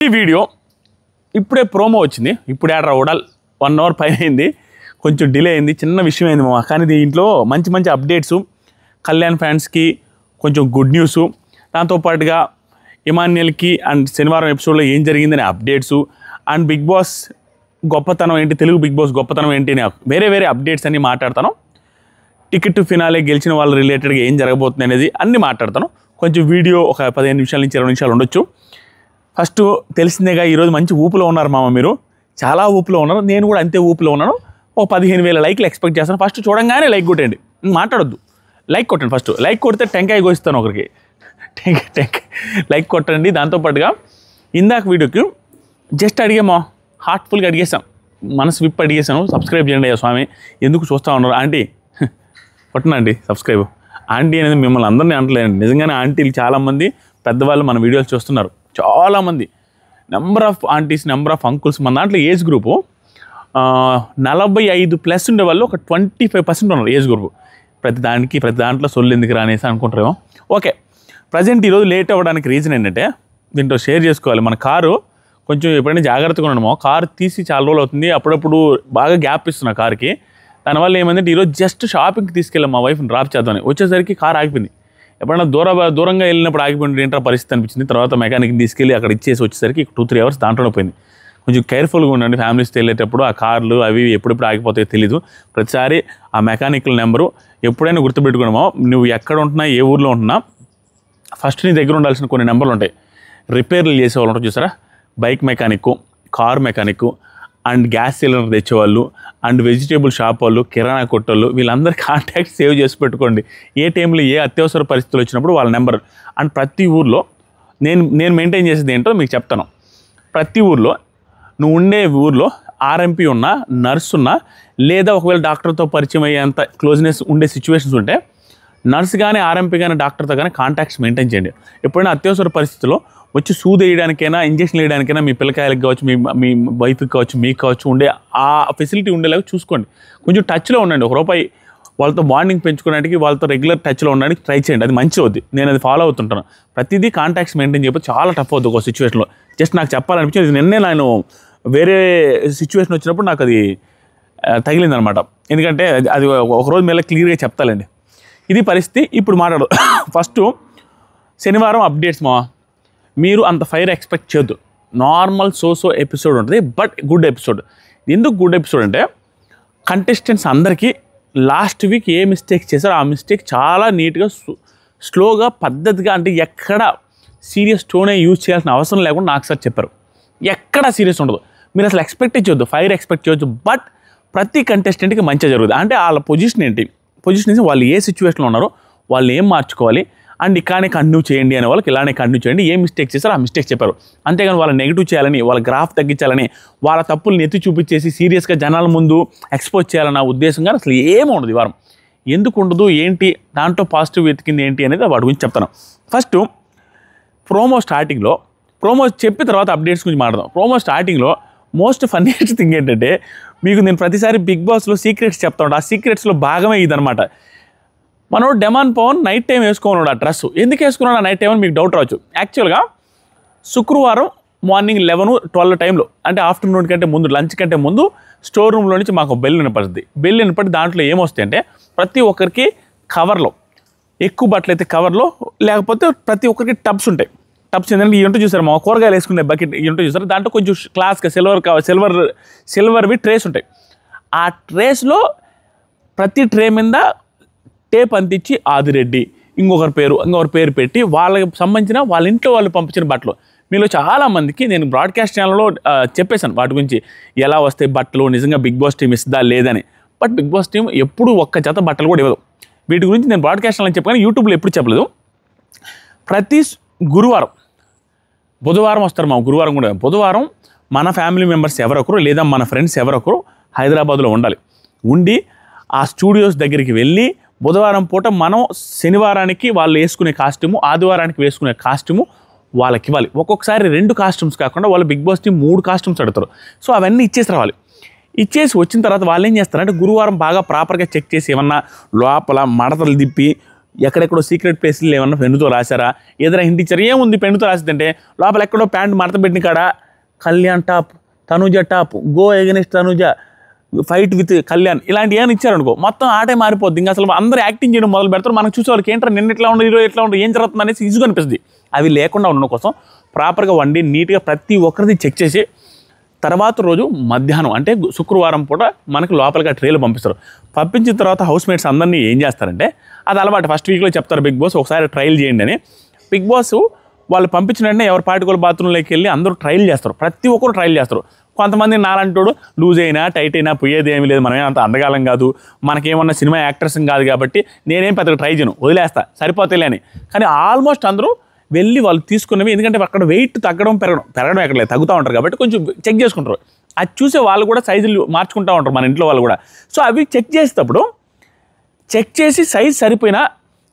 ఈ వీడియో ఇప్పుడే ప్రోమో వచ్చింది. ఇప్పుడు ఆర్డర్ ఓడాల్ 1 అవర్ పైన అయింది. కొంచెం డిలే అయింది, చిన్న విషయం అయింది మామ. కానీ దీంట్లో మంచి మంచి అప్డేట్స్, కళ్యాణ్ ఫ్యాన్స్కి కొంచెం గుడ్ న్యూస్, దాంతోపాటుగా ఇమాన్యుయల్కి అండ్ శనివారం ఎపిసోడ్లో ఏం జరిగిందనే అప్డేట్స్, అండ్ బిగ్ బాస్ గొప్పతనం ఏంటి, తెలుగు బిగ్ బాస్ గొప్పతనం ఏంటి అని వేరే వేరే అప్డేట్స్ అన్నీ మాట్లాడతాను. టికెట్ ఫినాలే గెలిచిన వాళ్ళ రిలేటెడ్గా ఏం జరగబోతుంది అనేది అన్నీ మాట్లాడతాను. కొంచెం వీడియో ఒక 15 నిమిషాల నుంచి 20 నిమిషాలు ఉండొచ్చు. ఫస్ట్ తెలిసిందేగా, ఈరోజు మంచి ఊపులో ఉన్నారు మామ, మీరు చాలా ఊపులో ఉన్నారు, నేను కూడా అంతే ఊపులో ఉన్నాను. ఒక 15,000 లైక్లు ఎక్స్పెక్ట్ చేస్తాను. ఫస్ట్ చూడంగానే లైక్ కొట్టండి, మాట్లాడొద్దు, లైక్ కొట్టండి. ఫస్ట్ లైక్ కొడితే టెంకాయ కోస్తాను ఒకరికి, టెంకాయ లైక్ కొట్టండి. దాంతోపాటుగా ఇందాక వీడియోకి జస్ట్ అడిగామా, హార్ట్ఫుల్గా అడిగేసాం, మనసు విప్పి అడిగేసాను, సబ్స్క్రైబ్ చేయండి అయ్యా స్వామి, ఎందుకు చూస్తూ ఉన్నారు ఆంటీ, కొట్టనండి సబ్స్క్రైబ్. ఆంటీ అనేది మిమ్మల్ని అందరినీ అంటలేదండి, నిజంగానే ఆంటీలు చాలామంది పెద్దవాళ్ళు మన వీడియోలు చూస్తున్నారు, చాలామంది. Number of aunties, number of uncles. మన దాంట్లో ఏజ్ గ్రూపు 45+ ఉండే వాళ్ళు ఒక 25% ఉన్నారు ఏజ్ గ్రూపు. ప్రతి దాంట్లో సొల్లు ఎందుకు రానేసి అనుకుంటారేమో. ఓకే, ప్రజెంట్ ఈరోజు లేట్ అవ్వడానికి రీజన్ ఏంటంటే, దీంట్లో షేర్ చేసుకోవాలి. మన కారు కొంచెం ఎప్పుడైనా జాగ్రత్తగా ఉన్నామో, కారు తీసి చాలా రోజులు అవుతుంది, అప్పుడప్పుడు బాగా గ్యాప్ ఇస్తున్నా కార్కి. దానివల్ల ఏమైందంటే, ఈరోజు జస్ట్ షాపింగ్కి తీసుకెళ్ళాం మా వైఫ్ని డ్రాప్ చేద్దామని. వచ్చేసరికి కారు ఆగిపోయింది. ఎప్పుడైనా దూరంగా వెళ్ళినప్పుడు ఆగిపోయింది ఏంటో పరిస్థితి అనిపించింది. తర్వాత మెకానిక్ని తీసుకెళ్ళి అక్కడ ఇచ్చేసి వచ్చేసరికి 2-3 అవర్స్ దాంట్లోనే పోయింది. కొంచెం కేర్ఫుల్గా ఉండండి ఫ్యామిలీస్తో వెళ్ళేటప్పుడు. ఆ కార్లు అవి ఎప్పుడెప్పుడు ఆగిపోతాయో తెలీదు. ప్రతిసారి ఆ మెకానికల్ నెంబరు ఎప్పుడైనా గుర్తుపెట్టుకున్నామో, నువ్వు ఎక్కడ ఉంటున్నా, ఏ ఊర్లో ఉంటున్నా, ఫస్ట్ నీ దగ్గర ఉండాల్సిన కొన్ని నెంబర్లు ఉంటాయి. రిపేర్లు చేసేవాళ్ళు ఉంటారు చూసారా, bike mechanic, car mechanic, and gas cylinder తెచ్చేవాళ్ళు, అండ్ వెజిటేబుల్ షాప్ వాళ్ళు, కిరాణా కొట్టోళ్ళు, వీళ్ళందరి కాంటాక్ట్ సేవ్ చేసి పెట్టుకోండి. ఏ టైంలో ఏ అత్యవసర పరిస్థితులు వచ్చినప్పుడు వాళ్ళ నెంబర్. అండ్ ప్రతి ఊర్లో నేను మెయింటైన్ చేసేది ఏంటో మీకు చెప్తాను. ప్రతి ఊర్లో నువ్వు ఉండే ఊర్లో ఆర్ఎంపీ ఉన్నా, నర్స్ ఉన్నా, లేదా ఒకవేళ డాక్టర్తో పరిచయం అయ్యేంత క్లోజ్నెస్ ఉండే సిచ్యువేషన్స్ ఉంటే, నర్స్ కానీ ఆర్ఎంపీ కానీ డాక్టర్తో కానీ కాంటాక్ట్స్ మెయింటైన్ చేయండి. ఎప్పుడైనా అత్యవసర పరిస్థితుల్లో వచ్చి సూది వేయడానికైనా, ఇంజక్షన్ వేయడానికైనా, మీ పిల్లకాయలకు కావచ్చు, మీ వైఫ్కి కావచ్చు, మీకు కావచ్చు, ఉండే ఆ ఫెసిలిటీ ఉండేలాగా చూసుకోండి. కొంచెం టచ్లో ఉండండి. ₹1 వాళ్ళతో బాండింగ్ పెంచుకోవడానికి, వాళ్ళతో రెగ్యులర్ టచ్లో ఉండడానికి ట్రై చేయండి. అది మంచి అవుద్ది. నేను అది ఫాలో అవుతుంటాను. ప్రతిదీ కాంటాక్ట్స్ మెయింటైన్ చేయకపోతే చాలా టఫ్ అవుతుంది ఒక సిచ్యువేషన్లో. జస్ట్ నాకు చెప్పాలనిపించింది. నిన్నే నేను వేరే సిచ్యువేషన్ వచ్చినప్పుడు నాకు అది తగిలిందనమాట. ఎందుకంటే అది ఒకరోజు మేళ క్లియర్గా చెప్తాలండి. ఇది పరిస్థితి. ఇప్పుడు మాట్లాడు. ఫస్ట్ శనివారం అప్డేట్స్ మా, మీరు అంత ఫైర్ ఎక్స్పెక్ట్ చేయొద్దు. నార్మల్ సో ఎపిసోడ్ ఉంటుంది, బట్ గుడ్ ఎపిసోడ్. ఎందుకు గుడ్ ఎపిసోడ్ అంటే, కంటెస్టెంట్స్ అందరికీ లాస్ట్ వీక్ ఏ మిస్టేక్ చేశారో ఆ మిస్టేక్ చాలా నీట్గా, స్లోగా, పద్ధతిగా, అంటే ఎక్కడ సీరియస్ టోనే యూజ్ చేయాల్సిన అవసరం లేకుండా నాకు సార్ చెప్పారు. ఎక్కడ సీరియస్ ఉండదు. మీరు అసలు ఎక్స్పెక్ట్ చేయొద్దు, ఫైర్ ఎక్స్పెక్ట్ చేయొద్దు. బట్ ప్రతి కంటెస్టెంట్కి మంచిగా జరుగుతుంది. అంటే వాళ్ళ పొజిషన్ ఏంటి, పొజిషన్ వాళ్ళు ఏ సిచ్యువేషన్లో ఉన్నారో, వాళ్ళు ఏం మార్చుకోవాలి, అండ్ ఇలానే కంటిన్యూ చేయండి అనే వాళ్ళకి ఇలానే కంటిన్యూ చేయండి. ఏ మిస్టేక్ చేశారో ఆ మిస్టేక్ చెప్పారు. అంతేగాని వాళ్ళ నెగిటివ్ చేయాలని, వాళ్ళ గ్రాఫ్ తగ్గించాలని, వాళ్ళ తప్పులు ఎత్తి చూపించేసి సీరియస్గా జనాల ముందు ఎక్స్పోజ్ చేయాలన్న ఉద్దేశంగా అసలు ఏమీ ఉండదు ఈ వారం. ఎందుకు ఉండదు, ఏంటి, దాంట్లో పాజిటివ్ వెతికింది ఏంటి అనేది వాటి గురించి చెప్తాను. ఫస్ట్ ప్రోమో స్టార్టింగ్లో, ప్రోమో చెప్పిన తర్వాత అప్డేట్స్ గురించి మాట్లాడదాం. ప్రోమో స్టార్టింగ్లో మోస్ట్ ఫన్నీయెస్ట్ థింగ్ ఏంటంటే, మీకు నేను ప్రతిసారి బిగ్ బాస్లో సీక్రెట్స్ చెప్తా ఉంటాను. ఆ సీక్రెట్స్లో భాగమే ఇదనమాట. మనోడు డెమాన్ పవన్ నైట్ టైం వేసుకున్నాడు ఆ డ్రెస్. ఎందుకు వేసుకున్నాడు ఆ నైట్ టైం అని మీకు డౌట్ రావచ్చు. యాక్చువల్గా శుక్రవారం మార్నింగ్ 11-12 టైంలో, అంటే ఆఫ్టర్నూన్ కంటే ముందు, లంచ్ కంటే ముందు, స్టోర్ రూమ్లో నుంచి మాకు బెల్ వినపడుతుంది. బెల్ వినపడి దాంట్లో ఏమొస్తాయి అంటే, ప్రతి ఒక్కరికి కవర్లో, ఎక్కువ బట్టలు అయితే కవర్లో, లేకపోతే ప్రతి ఒక్కరికి టబ్స్ ఉంటాయి. టబ్స్ ఏంటంటే ఈ ఇంటూ చూసారు, మా కూరగాయలు వేసుకునే బకెట్ ఈ ఇంటూ చూసారు. దాంట్లో కొంచెం క్లాస్గా సిల్వర్వి ట్రేస్ ఉంటాయి. ఆ ట్రేస్లో ప్రతి ట్రే మీద టేప్ అంటించి ఆదిరెడ్డి, ఇంకొకరి పేరు పెట్టి వాళ్ళకి సంబంధించిన వాళ్ళ ఇంట్లో వాళ్ళు పంపించిన బట్టలు. మీలో చాలామందికి నేను బ్రాడ్కాస్ట్ ఛానల్లో చెప్పేశాను వాటి గురించి, ఎలా వస్తాయి బట్టలు, నిజంగా బిగ్ బాస్ టీం ఇస్తుందా లేదని. బట్ బిగ్ బాస్ టీం ఎప్పుడు ఒక్క జత బట్టలు కూడా ఇవ్వదు. వీటి గురించి నేను బ్రాడ్కాస్ట్ ఛానల్ చెప్పాను, యూట్యూబ్లో ఎప్పుడు చెప్పలేదు. ప్రతి గురువారం, బుధవారం వస్తారు మా గురువారం కూడా. బుధవారం మన ఫ్యామిలీ మెంబర్స్ ఎవరొకరు, లేదా మన ఫ్రెండ్స్ ఎవరొకరు హైదరాబాద్లో ఉండి ఆ స్టూడియోస్ దగ్గరికి వెళ్ళి, బుధవారం పూట మనం శనివారానికి వాళ్ళు వేసుకునే కాస్ట్యూము, ఆదివారానికి వేసుకునే కాస్ట్యూము వాళ్ళకి ఇవ్వాలి. ఒక్కొక్కసారి 2 కాస్ట్యూమ్స్ కాకుండా వాళ్ళు బిగ్ బాస్ టీం 3 కాస్ట్యూమ్స్ అడుగుతారు. సో అవన్నీ ఇచ్చేసి రావాలి. ఇచ్చేసి వచ్చిన తర్వాత వాళ్ళు ఏం చేస్తారంటే, గురువారం బాగా ప్రాపర్గా చెక్ చేసి ఏమన్నా లోపల మడతలు తిప్పి ఎక్కడెక్కడో సీక్రెట్ ప్లేస్లు ఏమన్నా పెన్నుతో రాశారా, ఏదైనా హింట్ ఇచ్చారు, ఏముంది పెన్నుతో రాసిద్దంటే లోపల ఎక్కడో ప్యాంట్ మడత పెట్టిన కాడ Kalyan top, Tanuja top, go against Tanuja, fight with Kalyan, ఇలాంటి ఏమైనా ఇచ్చారనుకో మొత్తం ఆటే మారిపోద్ది. ఇంకా అసలు అందరూ యాక్టింగ్ చేయడం మొదలు పెడతారు. మనకు చూసే వాళ్ళకి ఏంటంటే నిన్న ఎట్లా ఉండదు, ఈరోజు ఎట్లా ఉండదు, ఏం జరుగుతుంది అనేసి ఈజీగా అనిపిస్తుంది. అవి లేకుండా ఉండడం కోసం ప్రాపర్గా వండి నీట్గా ప్రతి ఒక్కరిది చెక్ చేసి తర్వాత రోజు మధ్యాహ్నం అంటే శుక్రవారం పూట మనకు లోపలికి ఆ ట్రేలు పంపిస్తారు. పంపించిన తర్వాత హౌస్ మేట్స్ అందరినీ ఏం చేస్తారంటే, అది అలవాటు ఫస్ట్ వీక్లో చెప్తారు బిగ్ బాస్ ఒకసారి ట్రయల్ చేయండి అని. బిగ్ బాస్ వాళ్ళు పంపించిన వెంటనే ఎవరి పార్టికుల బాత్రూంలోకి వెళ్ళి అందరూ ట్రయల్ చేస్తారు, ప్రతి ఒక్కరు ట్రయల్ చేస్తారు. కొంతమంది నాలంటోడు లూజ్ అయినా టైట్ అయినా పోయేది ఏమీ లేదు, మనమే అంత అందగాలం కాదు, మనకేమన్నా సినిమా యాక్టర్స్ కాదు కాబట్టి నేనేం పెద్దగా ట్రై చేయను, వదిలేస్తా సరిపోతేలే అని. కానీ ఆల్మోస్ట్ అందరూ వెళ్ళి వాళ్ళు తీసుకున్నవి, ఎందుకంటే అక్కడ వెయిట్ పెరగడం ఎక్కడలేదు, తగ్గుతూ ఉంటారు కాబట్టి కొంచెం చెక్ చేసుకుంటారు. అది చూసే వాళ్ళు కూడా సైజులు మార్చుకుంటూ ఉంటారు మన ఇంట్లో వాళ్ళు కూడా. సో అవి చెక్ చేసేటప్పుడు చెక్ చేసి సైజ్ సరిపోయినా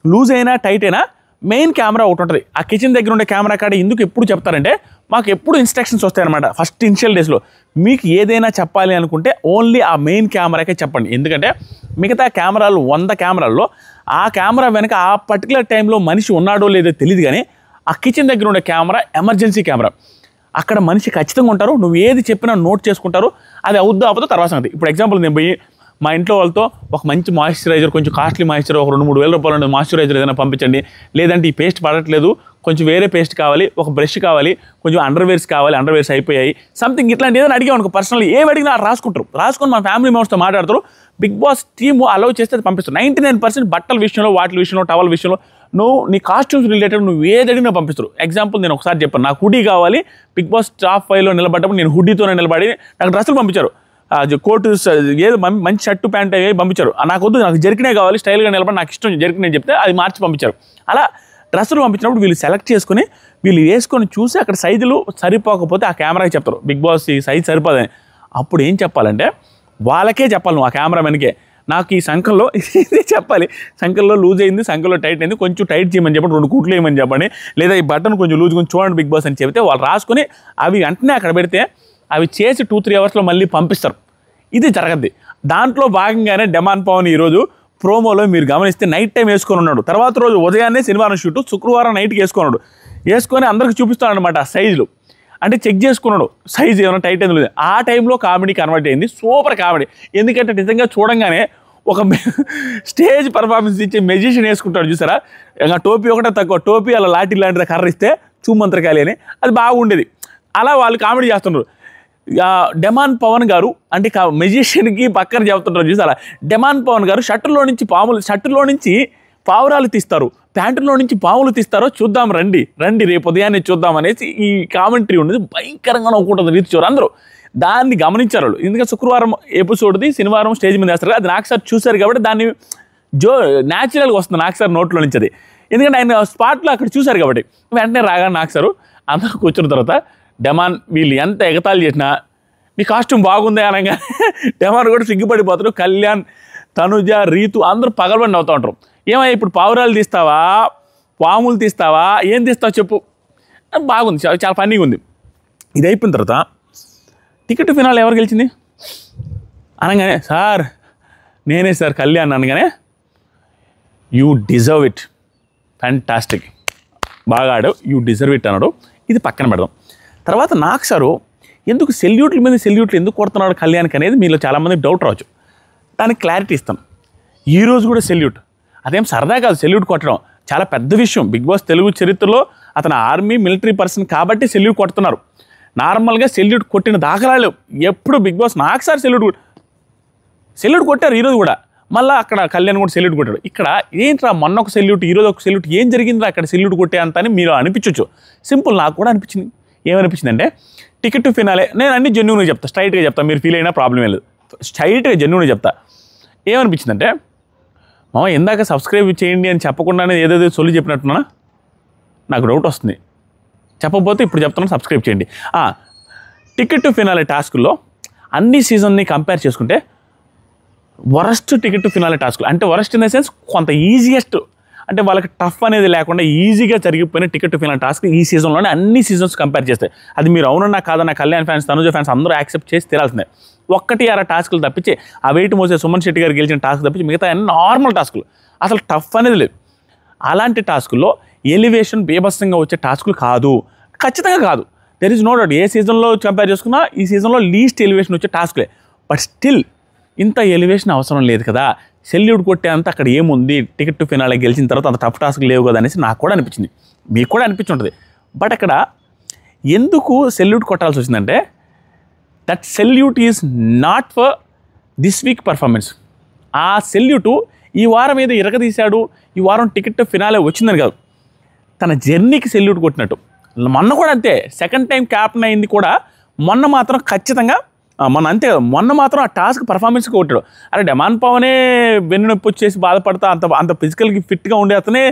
లూజ్ అయినా టైట్ అయినా మెయిన్ కెమెరా ఒకటి ఉంటుంది. ఆ కిచెన్ దగ్గర ఉండే కెమెరా కాడ ఎందుకు ఎప్పుడు చెప్తారంటే, మాకు ఎప్పుడు ఇన్స్ట్రక్షన్స్ వస్తాయన్నమాట ఫస్ట్ ఇనిషియల్ డేస్లో. మీకు ఏదైనా చెప్పాలి అనుకుంటే ఓన్లీ ఆ మెయిన్ కెమెరాకే చెప్పండి. ఎందుకంటే మిగతా కెమెరాలు 100 కెమెరాల్లో ఆ కెమెరా వెనక ఆ పర్టికులర్ టైంలో మనిషి ఉన్నాడో లేదో తెలియదు, కానీ ఆ కిచెన్ దగ్గర ఉండే కెమెరా ఎమర్జెన్సీ కెమెరా. అక్కడ మనిషి ఖచ్చితంగా ఉంటారు, నువ్వు ఏది చెప్పినా నోట్ చేసుకుంటారు. అది అవుద్దో అవ్వదో తర్వాత సంగతి. ఇప్పుడు ఎగ్జాంపుల్ నేను పోయి మా ఇంట్లో వాళ్ళతో ఒక మంచి మాయిశ్చరైజర్, కొంచెం కాస్ట్లీ మాయిశ్చర్, ఒక 2-3 వేల రూపాయలు ఉండే మాయిశ్చరైజర్ ఏదైనా పంపించండి, లేదంటే ఈ పేస్ట్ పడట్లేదు, కొంచెం వేరే పేస్ట్ కావాలి, ఒక బ్రష్ కావాలి, కొంచెం అండర్వేర్స్ కావాలి, అండర్వేర్స్ అయిపోయాయి, సంథింగ్ ఇట్లాంటి ఏదైనా అడిగా అనుకో పర్సనల్ ఏవి అడిగినా రాసుకుంటారు. రాసుకొని మన ఫ్యామిలీ మెంబర్స్తో మాట్లాడతారు. బిగ్ బాస్ టీమ్ అలౌ చేస్తే అది పంపిస్తారు. 99% బట్టల విషయంలో, వాటి విషయంలో, టవల్ విషయంలో, నువ్వు నీ కాస్ట్యూమ్స్ రిలేటెడ్ నువ్వు ఏది అడిగినా పంపిస్తారు. ఎగ్జాంపుల్ నేను ఒకసారి చెప్పాను, నాకు హుడీ కావాలి, బిగ్ బాస్ టాప్ 5లో నిలబడ్డప్పుడు నేను హుడీతోనే నిలబడి నాకు డ్రెస్సులు పంపించారు, కోటు ఏదో మంచి షర్టు ప్యాంట్ అవి పంపించారు. నాకు వద్దు, నాకు జర్కినే కావాలి, స్టైల్గా నిలబడి నాకు ఇష్టం జర్కినే చెప్తే అది మార్చి పంపించారు. అలా డ్రెస్సులు పంపించినప్పుడు వీళ్ళు సెలెక్ట్ చేసుకుని వీళ్ళు వేసుకొని చూసి అక్కడ సైజులు సరిపోకపోతే ఆ కెమెరాకి చెప్తారు, బిగ్ బాస్ ఈ సైజ్ సరిపోదని. అప్పుడు ఏం చెప్పాలంటే వాళ్ళకే చెప్పాలి, నువ్వు ఆ కెమెరా వెనకే నాకు ఈ సంఖ్యలో ఇది చెప్పాలి, సంఖ్యలో లూజ్ అయింది, సంఖ్యలో టైట్ అయింది, కొంచెం టైట్ చేయమని చెప్పండి, 2 కూట్లు వేయమని చెప్పండి, లేదా ఈ బటన్ కొంచెం లూజ్ కొంచెం చూడండి బిగ్ బాస్ అని చెప్తే వాళ్ళు రాసుకొని అవి వెంటనే అక్కడ పెడితే అవి చేసి 2-3 అవర్స్లో మళ్ళీ పంపిస్తారు. ఇది జరగద్ది. దాంట్లో భాగంగానే డెమాన్ పవన్ ఈరోజు ప్రోమోలో మీరు గమనిస్తే నైట్ టైం వేసుకొని ఉన్నాడు, తర్వాత రోజు ఉదయాన్నే శనివారం షూటు, శుక్రవారం నైట్కి వేసుకున్నాడు, వేసుకొని అందరికి చూపిస్తాడు అనమాట సైజులు. అంటే చెక్ చేసుకున్నాడు సైజ్ ఏమైనా టైట్ అయింది లేదు. ఆ టైంలో కామెడీ కన్వర్ట్ అయింది, సూపర్ కామెడీ. ఎందుకంటే నిజంగా చూడంగానే ఒక స్టేజ్ పర్ఫార్మెన్స్ ఇచ్చే మెజిషియన్ వేసుకుంటాడు చూసారా, ఇంకా టోపీ ఒకటే తక్కువ, టోపీ అలా లాఠీ లాంటిది కర్ర ఇస్తే చూమంత్రకాలి అని, అది బాగుండేది. అలా వాళ్ళు కామెడీ చేస్తున్నారు. డెమాన్ పవన్ గారు అంటే మెజిషియన్కి పక్కన చెబుతుంటారు చూసారా, డెమాన్ పవన్ గారు షర్టులో నుంచి పావురాలు తీస్తారు, ప్యాంటులో నుంచి పాములు తీస్తారో చూద్దాం, రండి రేపు ఉదయాన్నే చూద్దాం అనేసి ఈ కామెంటరీ ఉండేది. భయంకరంగా నవ్వుకుంటుంది రీతి చూరు అందరూ. దాన్ని గమనించారు వాళ్ళు, ఎందుకంటే శుక్రవారం ఎపిసోడ్ది శనివారం స్టేజ్ మీద వేస్తారు, అది నాకు సార్ చూశారు కాబట్టి దాన్ని న్యాచురల్గా వస్తుంది నాకు సార్ నోట్లో నుంచి అది, ఎందుకంటే ఆయన స్పాట్లో అక్కడ చూశారు కాబట్టి. వెంటనే రాగానే నాకు సారు అందరూ కూర్చున్న తర్వాత డెమాన్ వీళ్ళు ఎంత ఎగతాళి చేసినా మీ కాస్ట్యూమ్ బాగుంది అనగా డెమాన్ కూడా సిగ్గుపడిపోతారు. కళ్యాణ్, తనుజ, రీతు అందరూ పగలబడి నవ్వుతూ ఉంటారు. ఏమయ్యా ఇప్పుడు పావురాలు తీస్తావా, పాములు తీస్తావా, ఏం తీస్తావు చెప్పు, బాగుంది, చాలా ఫన్నీగా ఉంది. ఇది అయిపోయిన తర్వాత టికెట్ ఫినాల్ ఎవరు గెలిచింది అనగానే సార్ నేనే సార్ కళ్యాణ్ అనగానే యూ డిజర్వ్ ఇట్, ఫ్యాంటాస్టిక్, బాగా ఆడావు, యూ డిజర్వ్ ఇట్ అన్నాడు. ఇది పక్కన పెడదాం. తర్వాత నాకు సారు ఎందుకు సెల్యూట్ల మీద సెల్యూట్లు ఎందుకు కొడుతున్నాడు కళ్యాణ్కి అనేది మీలో చాలామందికి డౌట్ రావచ్చు. దానికి క్లారిటీ ఇస్తాం. ఈరోజు కూడా సెల్యూట్, అదేం సరదా కాదు, సెల్యూట్ కొట్టడం చాలా పెద్ద విషయం. బిగ్ బాస్ తెలుగు చరిత్రలో అతను ఆర్మీ మిలిటరీ పర్సన్ కాబట్టి సెల్యూట్ కొడుతున్నారు. నార్మల్గా సెల్యూట్ కొట్టిన దాఖలాలు ఎప్పుడు బిగ్ బాస్ నాకు సార్ సెల్యూట్ కొట్టారు ఈరోజు కూడా, మళ్ళీ అక్కడ కళ్యాణ్ కూడా సెల్యూట్ కొట్టాడు. ఇక్కడ ఏంట్రా మొన్న ఒక సెల్యూట్, ఈరోజు ఒక సెల్యూట్, ఏం జరిగిందిరా అక్కడ సెల్యూట్ కొట్టే అంత అని మీరు అనిపించవచ్చు. సింపుల్, నాకు కూడా అనిపించింది. ఏమనిపించిందంటే టికెట్ టు ఫినాలే, నేను అన్ని జెన్యూన్గా చెప్తా, స్ట్రైట్గా చెప్తా, మీరు ఫీల్ అయినా ప్రాబ్లం లేదు, స్ట్రైట్గా జెన్యూన్గా చెప్తా. ఏమనిపించిందంటే మామ ఇందాక సబ్స్క్రైబ్ చేయండి అని చెప్పకుండానే ఏదేదో సొల్లు చెప్పినట్టున్నా నాకు డౌట్ వస్తుంది. చెప్పకపోతే ఇప్పుడు చెప్తున్నాను, సబ్స్క్రైబ్ చేయండి. టికెట్ టు ఫినాలే టాస్కుల్లో అన్ని సీజన్ని కంపేర్ చేసుకుంటే వరస్ట్ టికెట్ టు ఫినాలే టాస్కులు, అంటే వరస్ట్ ఇన్ ద సెన్స్ కొంత ఈజియెస్ట్, అంటే వాళ్ళకి టఫ్ అనేది లేకుండా ఈజీగా జరిగిపోయిన టికెట్ టు ఫినాలే టాస్క్ ఈ సీజన్లోనే అన్ని సీజన్స్ కంపేర్ చేస్తే, అది మీరు అవునన్నా కాదన్నా కళ్యాణ్ ఫ్యాన్స్, తనుజ ఫ్యాన్స్ అందరూ యాక్సెప్ట్ చేసి తీరాల్సిందే. 1-6 టాస్కులు తప్పించి ఆ వెయిట్ మోసే సుమన్ శెట్టి గారు గెలిచిన టాస్క్ తప్పించి మిగతా అన్ని నార్మల్ టాస్కులు, అసలు టఫ్ అనేది లేదు. అలాంటి టాస్కుల్లో ఎలివేషన్ బీభత్సంగా వచ్చే టాస్కులు కాదు, ఖచ్చితంగా కాదు. There is no doubt. ఏ సీజన్లో కంపేర్ చేసుకున్నా ఈ సీజన్లో లీస్ట్ ఎలివేషన్ వచ్చే టాస్క్లే. బట్ స్టిల్ ఇంత ఎలివేషన్ అవసరం లేదు కదా, సెల్యూట్ కొట్టే అంత అక్కడ ఏముంది, టికెట్ టు ఫినాలే గెలిచిన తర్వాత అంత టఫ్ టాస్క్ లేవు కదా అనేసి నాకు కూడా అనిపించింది, మీకు కూడా అనిపించుంటుంది. బట్ అక్కడ ఎందుకు సెల్యూట్ కొట్టాల్సి వచ్చిందంటే that salute is not for this week performance. ఆ సెల్యూటు ఈ వారం ఏదో ఇరగదీశాడు, ఈ వారం టికెట్ టు ఫినాలే వచ్చిందని కాదు, తన జర్నీకి సెల్యూట్ కొట్టినట్టు. మొన్న కూడా అంతే, సెకండ్ టైం క్యాప్టెన్ అయింది కూడా మొన్న మాత్రం ఖచ్చితంగా మొన్న అంతే కదా, మొన్న మాత్రం ఆ టాస్క్ పర్ఫార్మెన్స్కి కొట్టాడు. అరే డెమాన్ పవనే వెన్నునొప్పి వచ్చేసి బాధపడతా అంత ఫిజికల్కి ఫిట్గా ఉండే అతనే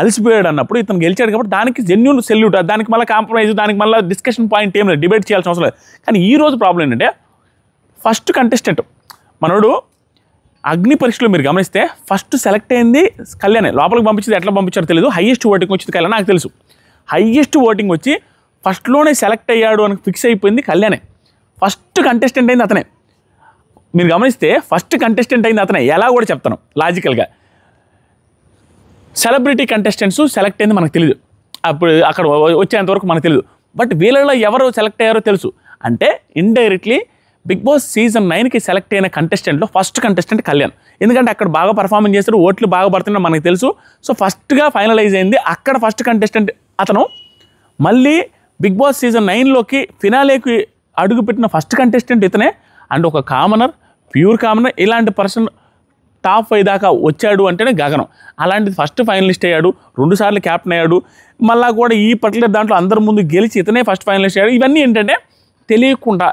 అలసిపోయాడు అన్నప్పుడు ఇతను గెలిచాడు కాబట్టి దానికి జెన్యూన్ సెల్యూట్. దానికి మళ్ళీ కాంప్రమైజ్, దానికి మళ్ళీ డిస్కషన్ పాయింట్ ఏం లేదు, డిబేట్ చేయాల్సిన అవసరం లేదు. కానీ ఈ రోజు ప్రాబ్లం ఏంటంటే ఫస్ట్ కంటెస్టెంట్ మనోడు అగ్ని పరీక్షలో మీరు గమనిస్తే ఫస్ట్ సెలెక్ట్ అయింది కళ్యాణే. లోపలికి పంపించింది ఎట్లా పంపించారో తెలియదు, హైయెస్ట్ ఓటింగ్ వచ్చింది కళ్యాణ్ నాకు తెలుసు. హైయెస్ట్ ఓటింగ్ వచ్చి ఫస్ట్లోనే సెలెక్ట్ అయ్యాడు అని ఫిక్స్ అయిపోయింది కళ్యాణే. ఫస్ట్ కంటెస్టెంట్ అయింది అతనే. మీరు గమనిస్తే ఫస్ట్ కంటెస్టెంట్ అయింది అతనే. ఎలా కూడా చెప్తాను లాజికల్గా, సెలబ్రిటీ కంటెస్టెంట్స్ సెలెక్ట్ అయింది మనకు తెలియదు, అప్పుడు అక్కడ వచ్చేంతవరకు మనకు తెలియదు. బట్ వీళ్ళలో ఎవరు సెలెక్ట్ అయ్యారో తెలుసు. అంటే ఇండైరెక్ట్లీ బిగ్ బాస్ సీజన్ 9కి సెలెక్ట్ అయిన కంటెస్టెంట్లో ఫస్ట్ కంటెస్టెంట్ కళ్యాణ్. ఎందుకంటే అక్కడ బాగా పర్ఫార్మెన్స్ చేస్తారు, ఓట్లు బాగా పడుతున్నాయి మనకు తెలుసు. సో ఫస్ట్గా ఫైనలైజ్ అయింది అక్కడ ఫస్ట్ కంటెస్టెంట్ అతను. మళ్ళీ బిగ్ బాస్ సీజన్ 9లోకి ఫినాలేకి అడుగుపెట్టిన ఫస్ట్ కంటెస్టెంట్ ఇతనే. అండ్ ఒక కామనర్, ప్యూర్ కామనర్, ఇలాంటి పర్సన్ టాప్ 5 దాకా వచ్చాడు అంటేనే గగనం. అలాంటిది ఫస్ట్ ఫైనలిస్ట్ అయ్యాడు, 2 సార్లు క్యాప్టెన్ అయ్యాడు, మళ్ళీ కూడా ఈ పర్టికులర్ దాంట్లో అందరి ముందు గెలిచి ఇతనే ఫస్ట్ ఫైనలిస్ట్ అయ్యాడు. ఇవన్నీ ఏంటంటే తెలియకుండా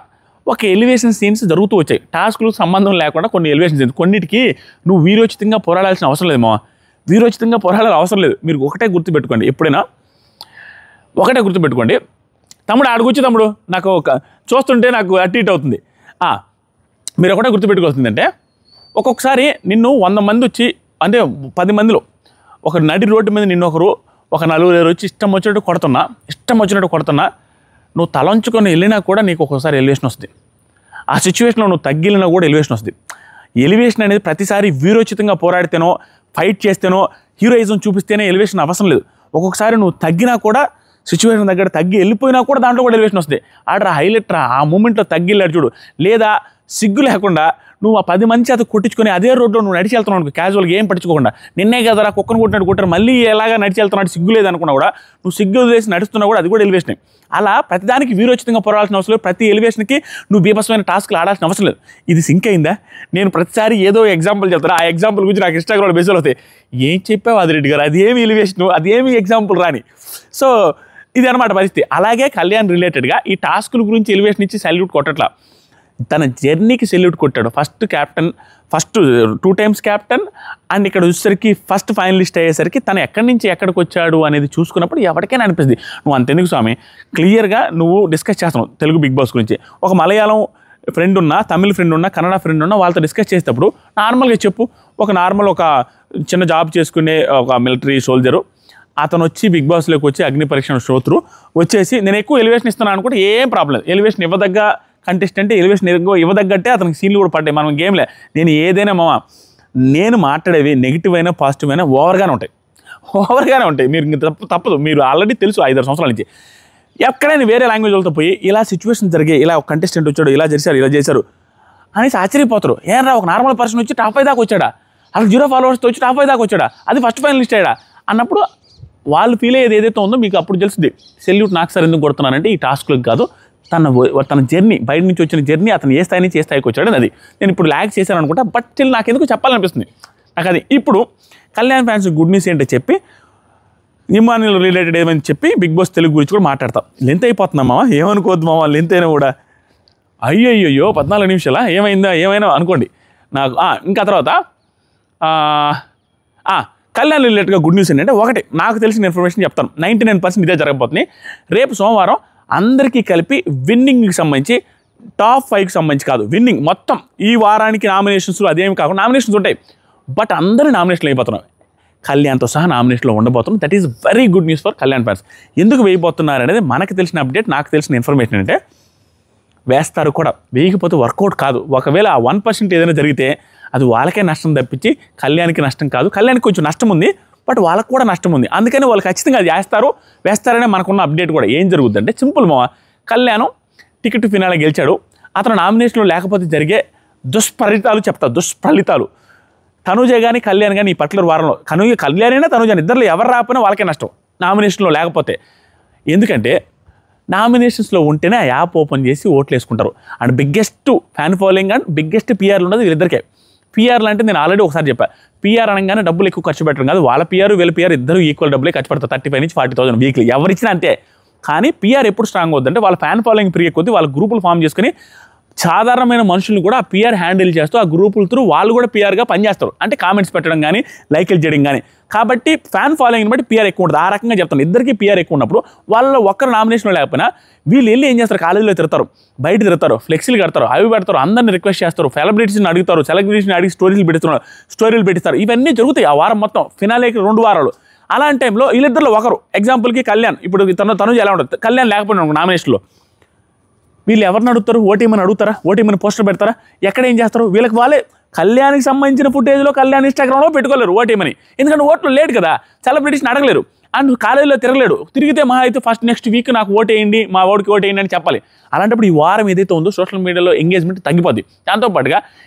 ఒక ఎలివేషన్ సీన్స్ జరుగుతూ వచ్చాయి, టాస్కులకు సంబంధం లేకుండా కొన్ని ఎలివేషన్ సీన్స్. కొన్నిటికి నువ్వు వీరోచితంగా పోరాడాల్సిన అవసరం లేదు మామ, వీరోచితంగా పోరాడాల్సిన అవసరం లేదు. మీరు ఒకటే గుర్తుపెట్టుకోండి, ఎప్పుడైనా ఒకటే గుర్తుపెట్టుకోండి, తమ్ముడు ఆడుకొచ్చి తమ్ముడు నాకు ఒక చూస్తుంటే నాకు అటు ఇటు అవుతుంది. మీరు ఒకటే గుర్తుపెట్టుకోవాల్సిందంటే ఒక్కొక్కసారి నిన్ను 100 మంది వచ్చి, అంటే 10 మందిలో ఒక నడి రోడ్డు మీద నిన్ను ఒక 4 వచ్చి ఇష్టం వచ్చినట్టు కొడుతున్నా నువ్వు తలంచుకొని వెళ్ళినా కూడా నీకు ఒక్కొక్కసారి ఎలివేషన్ వస్తుంది. ఆ సిచ్యువేషన్లో నువ్వు తగ్గిలినా కూడా ఎలివేషన్ వస్తుంది. ఎలివేషన్ అనేది ప్రతిసారి వీరోచితంగా పోరాడితేనో, ఫైట్ చేస్తేనో, హీరోయిజం చూపిస్తేనే ఎలివేషన్ అవసరం లేదు. ఒక్కొక్కసారి నువ్వు తగ్గినా కూడా, సిచ్యువేషన్ దగ్గర తగ్గి వెళ్ళిపోయినా కూడా దాంట్లో కూడా ఎలివేషన్ వస్తుంది. ఆడరా హైలైట్ రా, ఆ మూమెంట్లో తగ్గిల్లాడు చూడు. లేదా సిగ్గు లేకుండా నువ్వు ఆ 10 మంది చేత కొట్టించుకొని అదే రోడ్లో నువ్వు నడిచి వెళ్తున్నావు క్యాజువల్గా ఏం పట్టించుకోకుండా, నిన్నే కదరా కుక్కను కొట్టారు మళ్ళీ ఎలాగా నడిచి వెళ్తున్నాడు సిగ్గు లేదనుకున్నా కూడా నువ్వు సిగ్గు వదిలేసి నడుస్తున్నా కూడా అది కూడా ఎలివేషన్. అలా ప్రతిదానికి వీరోచితంగా పోరాడాల్సిన అవసరం లేదు, ప్రతి ఎలివేషన్కి నువ్వు బీభత్సమైన టాస్క్లు ఆడాల్సిన అవసరం లేదు. ఇది సింక్ అయిందా? నేను ప్రతిసారి ఏదో ఎగ్జాంపుల్ చెప్తాను, ఆ ఎగ్జాంపుల్ గురించి నాకు ఇన్స్టాగ్రామ్లో మెసేజ్ అవుతాయి, ఏం చెప్పావు ఆదిరెడ్డి గారు, అది ఏమి ఎలివేషను, అది ఏమి ఎగ్జాంపుల్ రాని. సో ఇది అనమాట పరిస్థితి. అలాగే కళ్యాణ్ రిలేటెడ్గా ఈ టాస్కుల గురించి ఎలివేషన్ ఇచ్చి సెల్యూట్ కొట్టట్లా, తన జర్నీకి సెల్యూట్ కొట్టాడు. First captain, first 2 times captain, and ఇక్కడ వచ్చేసరికి ఫస్ట్ ఫైనలిస్ట్ అయ్యేసరికి తను ఎక్కడి నుంచి ఎక్కడికి వచ్చాడు అనేది చూసుకున్నప్పుడు ఎవరికైనా అనిపిస్తుంది. నువ్వు అంతెందుకు స్వామి, క్లియర్గా నువ్వు డిస్కస్ చేస్తున్నావు తెలుగు బిగ్ బాస్ గురించి. ఒక మలయాళం ఫ్రెండ్ ఉన్నా, తమిళ ఫ్రెండ్ ఉన్నా, కన్నడ ఫ్రెండ్ ఉన్నా, వాళ్ళతో డిస్కస్ చేసేటప్పుడు నార్మల్గా చెప్పు, ఒక చిన్న జాబ్ చేసుకునే ఒక మిలిటరీ సోల్జరు అతను వచ్చి బిగ్ బాస్లోకి వచ్చి అగ్ని పరీక్ష శ్రోత్రు వచ్చేసి నేను ఎక్కువ ఎలివేషన్ ఇస్తున్నాను అనుకుంటే ఏం ప్రాబ్లం లేదు. ఎలివేషన్ ఇవ్వదగ్గ కంటెస్టెంట్, ఎలివేషన్ ఇవ్వదగ్గట్టే అతనికి సీన్లు కూడా పడ్డాయి. మనం గేమ్లే, నేను ఏదైనా నేను మాట్లాడేవి నెగిటివ్ అయినా పాజిటివ్ అయినా ఓవర్గానే ఉంటాయి. మీరు తప్పదు, మీరు ఆల్రెడీ తెలుసు 5-6 సంవత్సరాల నుంచి. ఎక్కడైనా వేరే లాంగ్వేజ్ వాళ్ళతో పోయి ఇలా సిచ్యువేషన్ జరిగాయి, ఇలా ఒక కంటెస్టెంట్ వచ్చాడు, ఇలా చేశారు అనేసి ఆశ్చర్యపోతారు. ఏరా ఒక నార్మల్ పర్సన్ వచ్చి టాప్ 5 దాకా వచ్చాడా, అసలు 0 followers వచ్చి టాప్ 5 దాకా వచ్చాడా, అది ఫస్ట్ ఫైనలిస్ట్ అయ్యాడా అన్నప్పుడు వాళ్ళు ఫీల్ అయ్యేది ఏదైతే ఉందో మీకు అప్పుడు తెలుస్తుంది. సెల్యూట్ నాకు సార్ ఎందుకు కొడుతున్నానంటే ఈ టాస్క్లకు కాదు, తన జర్నీ, బయట నుంచి వచ్చిన జర్నీ, అతను ఏ స్థాయి నుంచి ఏ స్థాయికి వచ్చాడని. అది నేను ఇప్పుడు ల్యాగ్ చేశాను అనుకుంటా, బట్ స్టిల్ నాకు ఎందుకు చెప్పాలనిపిస్తుంది నాకు అది. ఇప్పుడు కళ్యాణ్ ఫ్యాన్స్ గుడ్ న్యూస్ ఏంటో చెప్పి, ఇమాన్యుల్ రిలేటెడ్ ఏమని చెప్పి బిగ్ బాస్ తెలుగు గురించి కూడా మాట్లాడతాం. లెంత్ అయిపోతున్నాం మామ, ఏమనుకోవద్దు మామ, లెంత్ అయినా కూడా. అయ్యో 14 నిమిషాలా, ఏమైనా అనుకోండి నాకు. ఇంకా తర్వాత కళ్యాణ్ రిలేటెడ్గా గుడ్ న్యూస్ ఏంటంటే, ఒకటి నాకు తెలిసిన ఇన్ఫర్మేషన్ చెప్తాను, 99% ఇదే జరగబోతుంది. రేపు సోమవారం అందరికీ కలిపి విన్నింగ్కి సంబంధించి టాప్ 5కి సంబంధించి కాదు, విన్నింగ్ మొత్తం ఈ వారానికి నామినేషన్స్ అదేమి కాకుండా నామినేషన్స్ ఉంటాయి, బట్ అందరూ నామినేషన్లు అయిపోతున్నారు. కళ్యాణ్తో సహా నామినేషన్లో ఉండబోతున్నాం. That is very good news for Kalyan fans. ఎందుకు వేయబోతున్నారు అనేది మనకు తెలిసిన అప్డేట్, నాకు తెలిసిన ఇన్ఫర్మేషన్ అంటే వేస్తారు కూడా, వేయకపోతే వర్కౌట్ కాదు. ఒకవేళ ఆ 1% ఏదైనా జరిగితే అది వాళ్ళకే నష్టం తప్పించి కళ్యాణ్కి నష్టం కాదు. కళ్యాణ్కి కొంచెం నష్టం ఉంది, బట్ వాళ్ళకు కూడా నష్టం ఉంది. అందుకని వాళ్ళు ఖచ్చితంగా అది వేస్తారనే మనకున్న అప్డేట్ కూడా. ఏం జరుగుతుందంటే సింపుల్ మావా, కళ్యాణం టికెట్ ఫినాలే గెలిచాడు, అతను నామినేషన్లో లేకపోతే జరిగే దుష్ఫలితాలు చెప్తా. దుష్ఫలితాలు తనుజ కానీ కళ్యాణ్ కానీ ఈ పర్టికులర్ వారంలో కళ్యాణ్ అయినా తనుజ ఇద్దరు ఎవరు రాకపోయినా వాళ్ళకే నష్టం నామినేషన్లో లేకపోతే. ఎందుకంటే నామినేషన్స్లో ఉంటేనే ఆ యాప్ ఓపెన్ చేసి ఓట్లు వేసుకుంటారు. And biggest fan following and biggest పిఆర్లు ఉన్నది వీళ్ళిద్దరికే. పిఆర్లు అంటే నేను ఆల్రెడీ ఒకసారి చెప్పాను, పిఆర్ అనగానే డబ్బులు ఎక్కువ ఖర్చు పెట్టడం కాదు, వాళ్ళ పిఆర్ వీళ్ళ పిఆర్ ఇద్దరు ఈక్వల్ డబ్బులే ఖర్చు పెడతారు, 35 నుంచి 40,000 వీక్లీ ఎవరిచ్చినా అంతే. కానీ పిఆర్ ఎప్పుడు స్ట్రాంగ్ అవుతుందంటే వాళ్ళ ఫ్యాన్ ఫాలోయింగ్ పెరిగే కొద్దీ వాళ్ళ గ్రూపులు ఫామ్ చేసుకుని సాధారణమైన మనుషులను కూడా ఆ పిఆర్ హ్యాండిల్ చేస్తూ ఆ గ్రూపుల త్రూ వాళ్ళు కూడా పిఆర్గా పనిచేస్తారు. అంటే కామెంట్స్ పెట్టడం కానీ లైక్లు చేయడం కానీ. కాబట్టి ఫ్యాన్ ఫాలోయింగ్ని బట్టి పిఆర్ ఎక్కువ ఉంటుంది. ఆ రకంగా చెప్తాను, ఇద్దరికి పిఆర్ ఎక్కువ ఉన్నప్పుడు వాళ్ళ ఒక్కరు నామినేషన్లో లేకపోయినా వీళ్ళు వెళ్ళి ఏం చేస్తారు, కాలేజీలో తిరుగుతారు, బయట తిరుగుతారు, ఫ్లెక్సీలు కడతారు, అవి పెడతారు, అందరిని రిక్వెస్ట్ చేస్తారు, సెలబ్రిటీస్ని అడుగుతారు, సెలబ్రిటీస్ని అడిగి స్టోరీలు పెట్టిస్తారు. ఇవన్నీ జరుగుతాయి ఆ వారం మొత్తం, ఫినాలేకి 2 వారాలు. అలాంటి టైంలో వీళ్ళిద్దరిలో ఒకరు, ఎగ్జాంపుల్కి కళ్యాణ్, ఇప్పుడు తనుజ ఎలా ఉంటుంది, కళ్యాణ్ లేకపోయినా నామినేషన్లో వీళ్ళు ఎవరిని అడుగుతారు, ఓటీమని అడుగుతారా, ఓటీమని పోస్టర్ పెడతారా, ఎక్కడ ఏం చేస్తారు, వీళ్ళకి వాళ్ళే కళ్యాణ్కి సంబంధించిన ఫుటేజ్లో కళ్యాణ్ ఇన్స్టాగ్రామ్లో పెట్టుకోలేరు ఓటీమని, ఎందుకంటే ఓట్లు లేట్ కదా, సెలబ్రిటీస్ని అడగలేరు. అండ్ కాలేజీలో తిరగలేడు, తిరిగితే మహా అయితే ఫస్ట్ నెక్స్ట్ వీక్ నాకు ఓటేయండి, మా ఓడికి ఓటేయండి అని చెప్పాలి. అలాంటప్పుడు ఈ వారం ఏదైతే ఉందో సోషల్ మీడియాలో ఎంగేజ్మెంట్ తగ్గిపోద్ది. దాంతోపాటుగా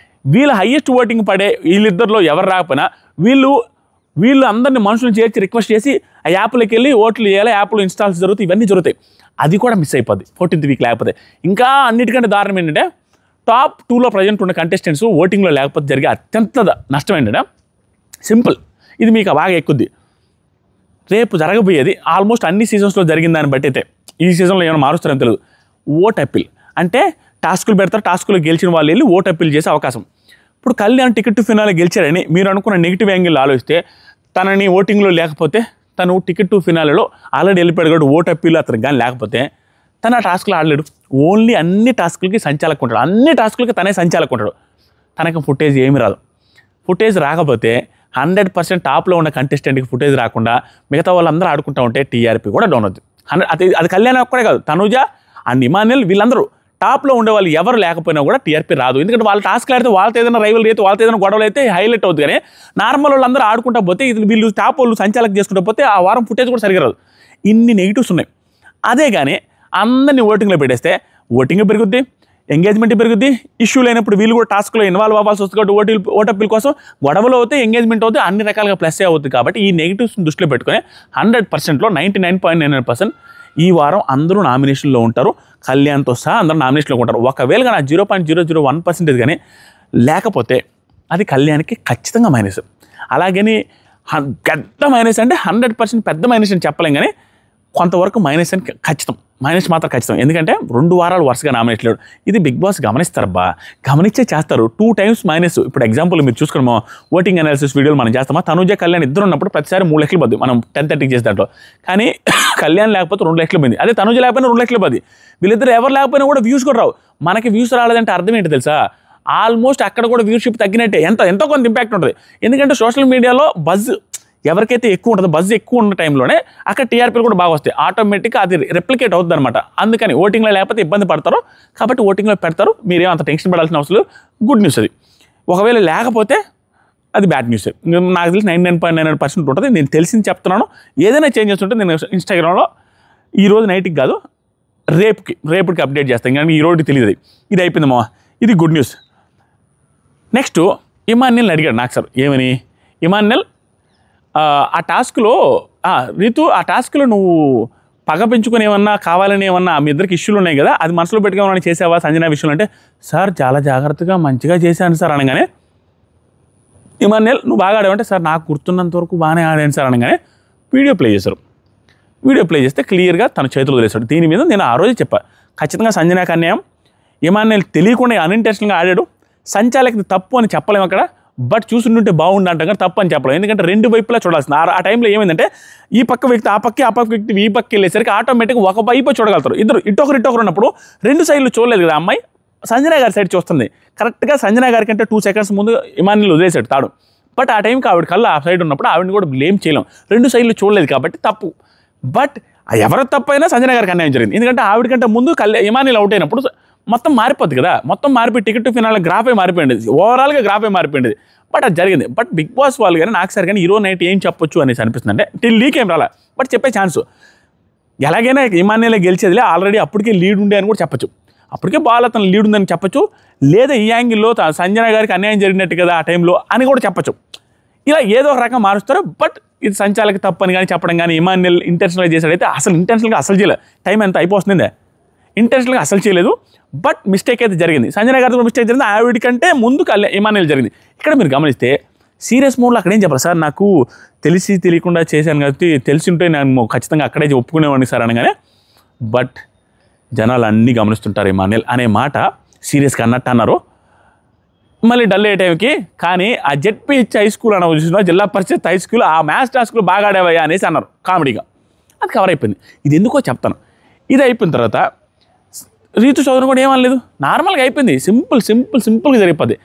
వీళ్ళ హైయెస్ట్ ఓటింగ్ పడే వీళ్ళిద్దరిలో ఎవరు రాకపోయినా వీళ్ళు అందరిని మనుషులను చేర్చి రిక్వెస్ట్ చేసి ఆ యాప్లోకి వెళ్ళి ఓట్లు చేయాలి, యాప్లో ఇన్స్టాల్స్ జరుగుతాయి, ఇవన్నీ జరుగుతాయి. అది కూడా మిస్ అయిపోద్ది 14th వీక్ లేకపోతే. ఇంకా అన్నిటికంటే దారుణం ఏంటంటే టాప్ 2లో ప్రజెంట్ ఉన్న కంటెస్టెంట్స్ ఓటింగ్లో లేకపోతే జరిగే అత్యంత నష్టం ఏంటంటే సింపుల్, ఇది మీకు బాగా ఎక్కుద్ది. రేపు జరగబోయేది ఆల్మోస్ట్ అన్ని సీజన్స్లో జరిగిన దాన్ని బట్టి అయితే ఈ సీజన్లో ఏమైనా మారుస్తారని తెలియదు. ఓట్ అప్పీల్ అంటే టాస్కులు పెడతారు, టాస్కులు గెలిచిన వాళ్ళు వెళ్ళి ఓట్ అప్పీల్ చేసే అవకాశం. ఇప్పుడు కళ్యాణ్ టికెట్ టు ఫినాలే గెలిచారని మీరు అనుకున్న నెగిటివ్ యాంగిల్ ఆలోచిస్తే తనని ఓటింగ్లో లేకపోతే తను టికెట్ టు ఫినాలేలో ఆల్రెడీ వెళ్ళిపోయాడు కాబట్టి ఓట్ అప్పీల్ అతనికి కానీ లేకపోతే తను ఆ టాస్క్లు ఆడలేడు. ఓన్లీ అన్ని టాస్కులకి సంచాలకు ఉంటాడు, అన్ని టాస్కులకి తనే సంచాలకు ఉంటాడు. తనకి ఫుటేజ్ ఏమి రాదు. ఫుటేజ్ రాకపోతే 100% టాప్లో ఉన్న కంటెస్టెంట్కి ఫుటేజ్ రాకుండా మిగతా వాళ్ళందరూ ఆడుకుంటూ ఉంటే టీఆర్పీ కూడా డౌన్ అవుతుంది. అది కళ్యాణ్ ఒక్కడే కాదు, తనుజ అండ్ ఇమాన్యుల్ వీళ్ళందరూ టాప్లో ఉండే వాళ్ళు ఎవరు లేకపోయినా కూడా టీఆర్పీ రాదు. ఎందుకంటే వాళ్ళు టాస్క్లు ఆడితే వాళ్ళతో ఏదైనా రైవల్ అయితే వాళ్ళతో ఏదైనా గొడవలు అయితే హైలైట్ అవుతుంది. కానీ నార్మల్ వాళ్ళందరూ ఆడుకుంటా పోతే వీళ్ళు టాప్ వాళ్ళు సంచాలక చేసుకుంటూ పోతే ఆ వారం ఫుటేజ్ కూడా సరిగా రాదు. ఇన్ని నెగిటివ్స్ ఉన్నాయి. అదే కానీ అందరినీ ఓటింగ్లో పెట్టేస్తే ఓటింగ్ పెరుగుద్ది, ఎంగేజ్మెంట్ పెరుగుద్ది. ఇష్యూ లేనప్పుడు వీళ్ళు కూడా టాస్క్లో ఇన్వాల్వ్ అవ్వాల్సి వస్తుంది కాబట్టి ఓట్ అప్పీల్ కోసం గొడవలు అవుతాయి, ఎంగేజ్మెంట్ అవుతాయి, అన్ని రకాలుగా ప్లస్ అవుతుంది. కాబట్టి ఈ నెగిటివ్స్ని దృష్టిలో పెట్టుకొని 100%లో 99.99% ఈ వారం అందరూ నామినేషన్లో ఉంటారు. కళ్యాణ్తో సహా అందరూ నామినేషన్లో ఉంటారు. ఒకవేళ కానీ 0.001% కానీ లేకపోతే అది కళ్యాణ్కి ఖచ్చితంగా మైనస్. అలాగని పెద్ద మైనస్ అంటే 100% పెద్ద మైనస్ అని చెప్పలేం, కానీ కొంతవరకు మైనస్ అని ఖచ్చితం, మైనస్ మాత్రం ఖచ్చితం. ఎందుకంటే 2 వారాలు వరుసగా నామినేట్ లేడు. ఇది బిగ్ బాస్ గమనిస్తారబ్బా, గమనించే చేస్తారు. 2 times మైనస్. ఇప్పుడు ఎగ్జాంపుల్ మీరు చూసుకున్నామో ఓటింగ్ అనాలిసిస్ వీడియోలు మనం చేస్తామా, తనుజ కళ్యాణ్ ఇద్దరు ఉన్నప్పుడు ప్రతిసారి 3 లక్షలు పోద్ది మనం 10:30కి చేసే దాంట్లో. కానీ కళ్యాణ్ లేకపోతే 2 లక్షలు పోయింది, అదే తనుజ లేకపోయినా 2 లక్షలు పోద్ది. వీళ్ళిద్దరు ఎవరు లేకపోయినా కూడా వ్యూస్ కూడా రావు. మనకి వ్యూస్ రాలేదంటే అర్థం ఏంటి తెలుసా, ఆల్మోస్ట్ అక్కడ కూడా వ్యూషిప్ తగ్గినట్టే, ఎంతో కొంత ఇంపాక్ట్ ఉంటుంది. ఎందుకంటే సోషల్ మీడియాలో బజ్ ఎవరికైతే ఎక్కువ ఉంటుందో, బజ్ ఎక్కువ ఉన్న టైంలోనే అక్కడ టీఆర్పీలు కూడా బాగా వస్తాయి. ఆటోమేటిక్గా అది రెప్లికేట్ అవుతుంది అనమాట. అందుకని ఓటింగ్లో లేకపోతే ఇబ్బంది పడతారు కాబట్టి ఓటింగ్లో పెడతారు. మీరేం అంత టెన్షన్ పడాల్సిన అవసరం లేదు. గుడ్ న్యూస్ అది. ఒకవేళ లేకపోతే అది బ్యాడ్ న్యూస్. నాకు తెలిసి 99.99% ఉంటుంది. నేను తెలిసింది చెప్తున్నాను. ఏదైనా చేంజెస్ ఉంటే నేను ఇన్స్టాగ్రామ్లో ఈరోజు నైట్కి కాదు రేపుకి అప్డేట్ చేస్తాను. ఇంకా ఈ రోజుకి తెలియదు. ఇది అయిపోయింది మా, ఇది గుడ్ న్యూస్. నెక్స్ట్ ఇమాన్యుల్ని అడిగాడు నాకు సార్ ఏమని, ఇమాన్యుల్ ఆ టాస్క్లో రీతు ఆ టాస్క్లో నువ్వు పగ పెంచుకొని ఏమన్నా కావాలని ఏమన్నా మీ ఇద్దరికి ఇష్యూలు ఉన్నాయి కదా, అది మనసులో పెట్టుకోవాలని చేసావా సంజన విషయంలో అంటే, సార్ చాలా జాగ్రత్తగా మంచిగా చేశాను సార్ అనగానే, ఇమాన్యుల్ నువ్వు బాగా ఆడావంటే సార్ నాకు గుర్తున్నంత వరకు బాగానే ఆడాను సార్ అనగానే వీడియో ప్లే చేశారు. వీడియో ప్లే చేస్తే క్లియర్గా తన చేతులు వదిలేశాడు. దీని మీద నేను ఆ రోజు చెప్పాను, ఖచ్చితంగా సంజనకు అన్యాయం. ఇమాన్యుల్ తెలియకుండా అన్ఇంటెన్షనల్గా ఆడాడు. సంచాలకి తప్పు అని చెప్పలేము అక్కడ, బట్ చూస్తుంటే బాగుండు అంటాం కానీ తప్పు అని చెప్పలేము. ఎందుకంటే 2 వైపులా చూడాల్సింది. ఆ టైంలో ఏమైందంటే ఈ పక్క వ్యక్తి ఆ పక్క వ్యక్తి ఈ పక్క వెళ్ళేసరికి ఆటోమేటిక్గా ఒక వైపు చూడగలుగుతారు. ఇద్దరు ఇటొకరు ఉన్నప్పుడు 2 సైడ్లు చూడలేదు కదా అమ్మాయి. సంజన గారి సైడ్ చూస్తుంది. కరెక్ట్గా సంజన గారి కంటే 2 seconds ముందు ఇమాన్యుల్ వదిలేసాడు తాడు. బట్ ఆ టైంకి ఆవిడ కల్లా ఆ సైడ్ ఉన్నప్పుడు ఆవిడని కూడా బ్లేమ్ చేయలేం. 2 సైడ్లు చూడలేదు కాబట్టి తప్పు. బట్ ఎవరి తప్పు అయినా సంజన గారికి అన్యాయం జరిగింది. ఎందుకంటే ఆవిడకంటే ముందు ఇమాన్యుల్ అవుట్ అయినప్పుడు మొత్తం మారిపోద్ది కదా, మొత్తం మారిపోయి టికెట్ ఫినాల్ గ్రాఫే మారిపోయింది, ఓవరాల్గా గ్రాఫే మారిపోయింది. బట్ అది జరిగింది. బట్ బిగ్ బాస్ వాళ్ళు కానీ నాకు సార్ కానీ ఈరోజు నైట్ ఏం చెప్పొచ్చు అనేసి అనిపిస్తుంది. అంటే టిల్ లీక్ ఏం రాలా, బట్ చెప్పే ఛాన్సు ఎలాగైనా ఇమాన్యుయలే గెలిచేదిలే, ఆల్రెడీ అప్పటికే లీడ్ ఉండే అని కూడా చెప్పచ్చు, అప్పటికే బాల్ అతను లీడ్ ఉందని చెప్పచ్చు, లేదా ఈ యాంగిల్లో సంజన గారికి అన్యాయం జరిగినట్టు కదా ఆ టైంలో అని కూడా చెప్పచ్చు. ఇలా ఏదో ఒక రకంగా మారుస్తారు. బట్ ఇది సంచాలకి తప్పని కానీ చెప్పడం కానీ ఇమాన్యుయల్ ఇంటెన్షనల్గా చేశాడైతే అసలు ఇంటెన్షనల్గా అసలు చేయలేదు. టైం ఎంత అయిపోతుందే, ఇంటెన్షనల్గా అసలు చేయలేదు. బట్ మిస్టేక్ అయితే జరిగింది. సంజన గారితో మిస్టేక్ జరిగింది, ఆవిడ కంటే ముందు ఇమాన్యుయల్ జరిగింది. ఇక్కడ మీరు గమనిస్తే సీరియస్ మోడ్లో అక్కడ ఏం చెప్పాలి సార్, నాకు తెలిసి తెలియకుండా చేశాను కాబట్టి తెలిసి ఉంటే నేను ఖచ్చితంగా అక్కడే ఒప్పుకునేవాడిని సార్ అనగానే, బట్ జనాలు అన్నీ గమనిస్తుంటారు ఇమాన్యుయల్ అనే మాట సీరియస్గా అన్నట్టు అన్నారు. మళ్ళీ డల్ అయ్యే టైంకి కానీ ఆ జెడ్పీహెచ్ హై స్కూల్ అన్న చూసిన జిల్లా పరిషత్ హై స్కూల్ ఆ మ్యాథ్స్ టాస్క్లో బాగా ఆడేవయ్యా అనేసి అన్నారు కామెడీగా. అది కవర్ అయిపోయింది. ఇది ఎందుకో చెప్తాను. ఇది అయిపోయిన తర్వాత రీతు చౌదరి కూడా ఏమనలేదు, నార్మల్గా అయిపోయింది, సింపుల్గా జరిగిపోద్ది.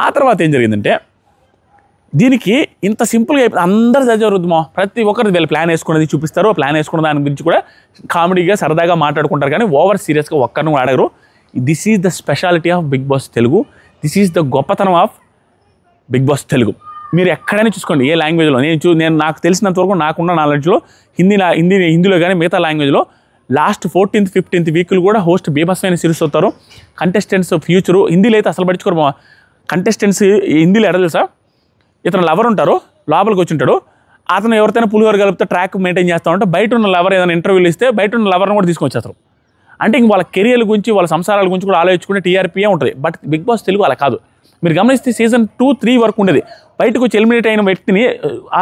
ఆ తర్వాత ఏం జరిగిందంటే దీనికి ఇంత సింపుల్గా అయిపోయింది. అందరూ చదివారుద్దామో ప్రతి ఒక్కరు వీళ్ళు ప్లాన్ వేసుకున్నది చూపిస్తారు, ప్లాన్ వేసుకున్న దాని గురించి కూడా కామెడీగా సరదాగా మాట్లాడుకుంటారు, కానీ ఓవర్ సీరియస్గా ఒక్కరిని కూడా అడగరు. This is the speciality of Big Boss Telugu, this is the గొప్పతనం ఆఫ్ బిగ్ బాస్ తెలుగు. మీరు ఎక్కడైనా చూసుకోండి ఏ లాంగ్వేజ్లో, నేను నాకు తెలిసినంతవరకు నాకున్న నాలెడ్జ్లో హిందీలో కానీ మిగతా లాంగ్వేజ్లో లాస్ట్ 14th 15th వీకులు కూడా హోస్ట్ బీభత్సమైన సిరీస్ అవుతారు. కంటెస్టెంట్స్ ఫ్యూచరు హిందీలో అయితే అసలు పట్టించుకోరు. కంటెస్టెంట్స్ హిందీలో ఎడ తెలుసా, ఇతను లవర్ ఉంటారు, లోపలికి వచ్చి ఉంటాడు, అతను ఎవరితోనే పులిహోర కలిపితే ట్రాక్ మెయింటైన్ చేస్తూ ఉంటే బయట ఉన్న లవర్ ఏదైనా ఇంటర్వ్యూలు ఇస్తే బయట ఉన్న లవర్ని కూడా తీసుకొచ్చేస్తారు. అంటే ఇంక వాళ్ళ కెరియర్ల గురించి వాళ్ళ సంసారాల గురించి కూడా ఆలోచించుకునే టీఆర్పీఏ ఉంటుంది. బట్ బిగ్ బాస్ తెలుగు అలా కాదు. మీరు గమనిస్తే సీజన్ 2-3 వరకు ఉండేది. బయటకు వచ్చి ఎలిమినేట్ అయిన వ్యక్తిని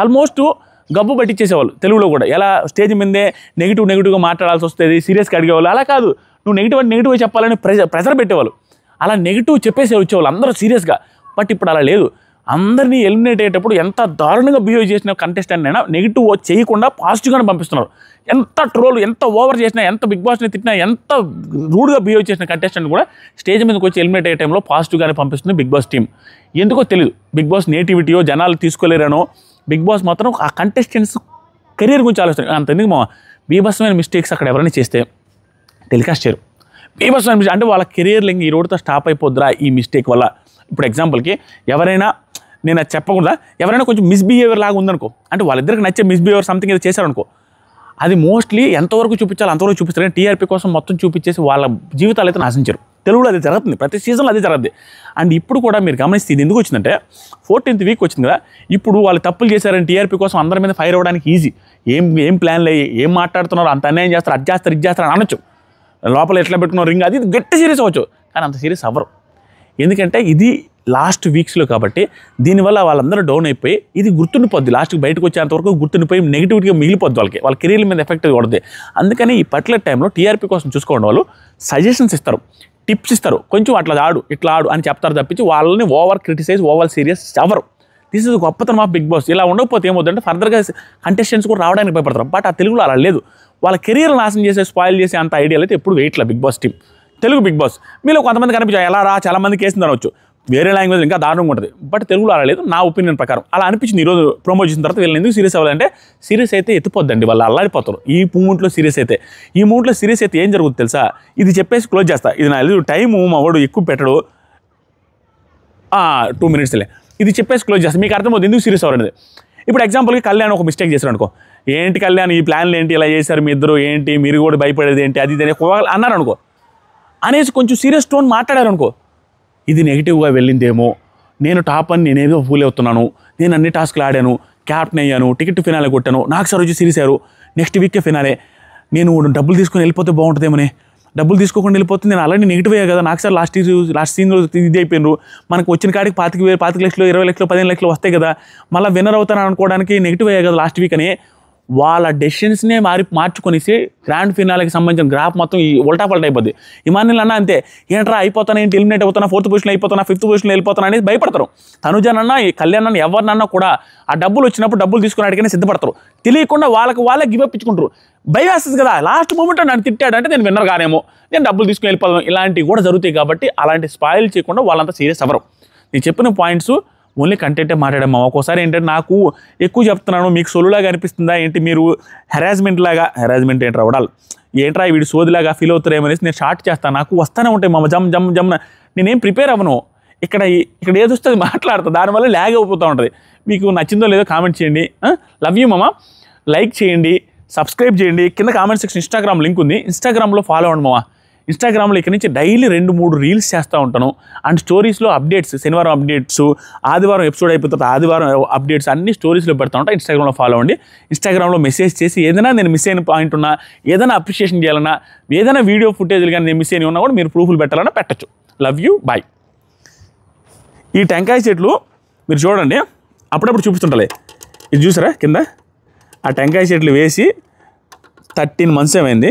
ఆల్మోస్ట్ గబ్బు పట్టించేసేవాళ్ళు తెలుగులో కూడా. ఎలా స్టేజ్ మీదే నెగిటివ్గా మాట్లాడాల్సి వస్తుంది, సీరియస్గా అడిగేవాళ్ళు. అలా కాదు, నువ్వు నెగిటివ్ చెప్పాలని ప్రెజర్ పెట్టేవాళ్ళు. అలా నెగిటివ్ చెప్పేసి వచ్చేవాళ్ళు అందరూ సీరియస్గా. బట్ ఇప్పుడు అలా లేదు. అందరినీ ఎలిమినేట్ అయ్యేటప్పుడు ఎంత దారుణంగా బిహేవ్ చేసిన కంటెస్టెంట్ అయినా నెగిటివ్ చేయకుండా పాజిటివ్గానే పంపిస్తున్నారు. ఎంత ట్రోల్, ఎంత ఓవర్ చేసినా, ఎంత బిగ్ బాస్ని తిట్టినా, ఎంత రూడ్గా బిహేవ్ చేసిన కంటెస్టెంట్ కూడా స్టేజ్ మీదకి వచ్చి ఎలిమినేట్ అయ్యే టైంలో పాజిటివ్గానే పంపిస్తుంది బిగ్ బాస్ టీం. ఎందుకో తెలియదు, బిగ్ బాస్ నేటివిటీయో జనాలు తీసుకోలేరనో, బిగ్ బాస్ మాత్రం ఆ కంటెస్టెంట్స్ కెరీర్ గురించి ఆలోచిస్తారు. అంతెందుకు మా బీభత్సమైన మిస్టేక్స్ అక్కడ ఎవరైనా చేస్తే టెలికాస్ట్ చేయరు. బీభత్సమైన మిస్టేక్ అంటే వాళ్ళ కెరీర్లు ఇంక ఈ రోడ్తో స్టాప్ అయిపోద్దురా ఈ మిస్టేక్ వల్ల. ఇప్పుడు ఎగ్జాంపుల్కి ఎవరైనా, నేను అది చెప్పకుండా ఎవరైనా కొంచెం మిస్బిహేవియర్ లాగా ఉందనుకో, అంటే వాళ్ళిద్దరికి నచ్చే మిస్బిహేవియర్ సంథింగ్ ఏదో చేశారనుకో, అది మోస్ట్లీ ఎంతవరకు చూపించాలి అంతవరకు చూపిస్తారు. కానీ టీఆర్పీ కోసం మొత్తం చూపించేసి వాళ్ళ జీవితాలు అయితే నాశించారు. తెలుగులో అది జరుగుతుంది, ప్రతి సీజన్లో అదే జరుగుతుంది. అండ్ ఇప్పుడు కూడా మీరు గమనిస్తే ఇది ఎందుకు వచ్చిందంటే 14th వీక్ వచ్చింది కదా, ఇప్పుడు వాళ్ళు తప్పులు చేశారని టీఆర్పీ కోసం అందరి మీద ఫైర్ అవ్వడానికి ఈజీ. ఏం ప్లాన్లు అయ్యి ఏం మాట్లాడుతున్నారు, అంత అన్యాయం చేస్తారు, అది చేస్తారు, ఇది చేస్తారు అని అనొచ్చు. లోపల ఎట్లా పెట్టుకున్నారు రింగ్, అది గట్టి సీరియస్ అవ్వచ్చు. కానీ అంత సీరియస్ అవ్వరు, ఎందుకంటే ఇది లాస్ట్ వీక్స్లో కాబట్టి. దీనివల్ల వాళ్ళందరూ డౌన్ అయిపోయి ఇది గుర్తుండిపోద్ది, లాస్ట్కి బయటకు వచ్చేంతవరకు గుర్తుండిపోయి నెగిటివిటీగా మిగిలిపోద్ది, వాళ్ళ కెరీర్ మీద ఎఫెక్ట్ కొడుతుంది. అందుకని ఈ పర్టికులర్ టైంలో టీఆర్పీ కోసం చూసుకోవడం వాళ్ళు సజెషన్స్ ఇస్తారు, టిప్స్ ఇస్తారు, కొంచెం అట్లా ఆడు ఇట్లా ఆడు అని చెప్తారు తప్పించి వాళ్ళని ఓవర్ క్రిటిసైజ్, ఓవర్ సీరియస్ అవ్వరు. దిస్ ఇస్ గొప్పతనం ఆఫ్ బిగ్ బాస్. ఇలా ఉండకపోతే ఏమవుతుందంటే ఫర్దర్గా కంటెస్టెంట్స్ కూడా రావడానికి భయపడతారు. బట్ ఆ తెలుగులో అలా లేదు. వాళ్ళ కెరీర్ నాశనం చేసే, స్పాయిల్ చేసే అంత ఐడియాలు అయితే ఎప్పుడు వేయట్లే Bigg Boss team. Telugu Bigg Boss మీలో కొంతమంది కనిపించారు, ఎలా రా చాలా మందికి వేసింది అనవచ్చు, వేరే లాంగ్వేజ్ ఇంకా దారుణంగా ఉంటుంది. బట్ తెలుగులో అలా లేదు, నా ఒపీనియన్ ప్రకారం అలా అనిపించింది. ఈరోజు ప్రోమో చేసిన తర్వాత వీళ్ళని ఎందుకు సీరియస్ అవ్వాలంటే, సీరియస్ అయితే ఎత్తిపోద్దండి, వాళ్ళు అల్లాడిపోతారు ఈ మూమెంట్లో. సీరియస్ అయితే ఈ మూమెంట్లో సీరియస్ అయితే ఏం జరుగుతుంది తెలుసా, ఇది చెప్పేసి క్లోజ్ చేస్తా, ఇది నా టైము మా వాడు ఎక్కువ పెట్టడు, 2 minutesలే, ఇది చెప్పేసి క్లోజ్ చేస్తా, మీకు అర్థమవుతుంది ఎందుకు సీరియస్ అవ్వలేదు. ఇప్పుడు ఎగ్జాంపుల్కి కళ్యాణ్ ఒక మిస్టేక్ చేశారు అనుకో, ఏంటి కళ్యాణ్ ఈ ప్లాన్లు ఏంటి ఇలా చేశారు మీ ఇద్దరు, ఏంటి మీరు కూడా భయపడేది ఏంటి, అది ఇది అన్నారు అనుకో, అనేసి కొంచెం సీరియస్ టోన్ మాట్లాడారు అనుకో, ఇది నెగిటివ్గా వెళ్ళిందేమో, నేను టాప్ అని నేనేదో ఫూల్ అవుతున్నాను, నేను అన్ని టాస్క్లు ఆడాను, క్యాప్టెన్ అయ్యాను, టికెట్ ఫినాలే కొట్టాను, నాకు సార్ వచ్చి సీరియస్ అయ్యారు, నెక్స్ట్ వీకే ఫినాలే, నేను డబ్బులు తీసుకొని వెళ్ళిపోతే బాగుంటుందేమోనే, డబ్బులు తీసుకోకుండా వెళ్ళిపోతుంది, నేను అలాంటి నెగిటివ్ అయ్యా కదా, నాకు సార్ లాస్ట్ సీన్లో ఇది అయిపోయినారు, మనకు వచ్చిన కాడికి 25 లక్షలు 20 లక్షలు 15 లక్షలు వస్తాయి కదా, మళ్ళీ విన్నర్ అవుతాను అనుకోవడానికి నెగిటివ్ అయ్యా కదా లాస్ట్ వీక్ అని వాళ్ళ డెసిషన్స్నే మార్చుకొనేసి గ్రాండ్ ఫినాలేకి సంబంధించిన గ్రాఫ్ మొత్తం ఈ ఉల్టా పల్టా అయిపోద్ది. ఇమాన్యుల్ అన్న అంతే, ఏంట్రా అయిపోతాను ఏంటి, ఎలిమినేట్ అవుతానా, 4th పొజిషన్ అయిపోతానా, 5th పొజిషన్ వెళ్ళిపోతాను అనేది భయపడతారు. తనుజనన్నా కళ్యాణ్ అన్న ఎవరినన్నా కూడా ఆ డబ్బులు వచ్చినప్పుడు డబ్బులు తీసుకున్నాడికైనా సిద్ధపడతారు, తెలియకుండా వాళ్ళే గివప్ ఇచ్చుకుంటారు. భయం వేస్తుంది కదా, లాస్ట్ మూమెంట్ నన్ను తిట్టాడంటే నేను విన్నర్ కానేమో, నేను డబ్బులు తీసుకుని వెళ్ళిపోతాను, ఇలాంటివి కూడా జరుగుతాయి. కాబట్టి అలాంటి స్పాయిల్ చేయకుండా వాళ్ళంతా సీరియస్ అవ్వరు. నేను చెప్పిన పాయింట్స్ ఓన్లీ కంటెంటే మాట్లాడమ్మా. ఒక్కోసారి ఏంటంటే నాకు ఎక్కువ చెప్తున్నాను, మీకు సొల్లులాగా అనిపిస్తుందా ఏంటి, మీరు హెరాస్మెంట్ ఏంట్రా అవడాలి, ఏంట్రా వీడు సోదిలాగా ఫీల్ అవుతారేమనేసి నేను షార్ట్ చేస్తాను. నాకు వస్తూనే ఉంటాయి జమ్ నేనేం ప్రిపేర్ అవ్వను, ఇక్కడ ఏది వస్తుంది మాట్లాడుతుంది, దానివల్ల ల్యాగ్ అయిపోతూ ఉంటుంది. మీకు నచ్చిందో లేదో కామెంట్ చేయండి. లవ్ యూ మామ. లైక్ చేయండి, సబ్స్క్రైబ్ చేయండి. కింద కామెంట్ సెక్షన్ ఇన్స్టాగ్రామ్ లింక్ ఉంది, ఇన్స్టాగ్రామ్లో ఫాలో అవ్వండి మామ. ఇన్స్టాగ్రామ్లో ఇక్కడ నుంచి డైలీ 2-3 రీల్స్ చేస్తూ ఉంటాను. అండ్ స్టోరీస్లో అప్డేట్స్, శనివారం అప్డేట్స్, ఆదివారం ఎపిసోడ్ అయిపోతుంది ఆదివారం అప్డేట్స్ అన్ని స్టోరీస్లో పెడతా ఉంటాను. ఇన్స్టాగ్రామ్లో ఫాలో అవ్వండి. ఇన్స్టాగ్రామ్లో మెసేజ్ చేసి ఏదైనా నేను మిస్ అయిన పాయింట్ ఉన్నా, ఏదైనా అప్రిషియేషన్ చేయాలన్నా, ఏదైనా వీడియో ఫుటేజ్లు కానీ నేను మిస్ అయిన ఉన్నా కూడా మీరు ప్రూఫ్లు పెట్టాలన్నా పెట్టచ్చు. Love you, bye. ఈ టెంకాయ చెట్లు మీరు చూడండి, అప్పుడప్పుడు చూపిస్తుంటాలి. ఇది చూసారా కింద ఆ టెంకాయ చెట్లు వేసి 13 months ఏమైంది,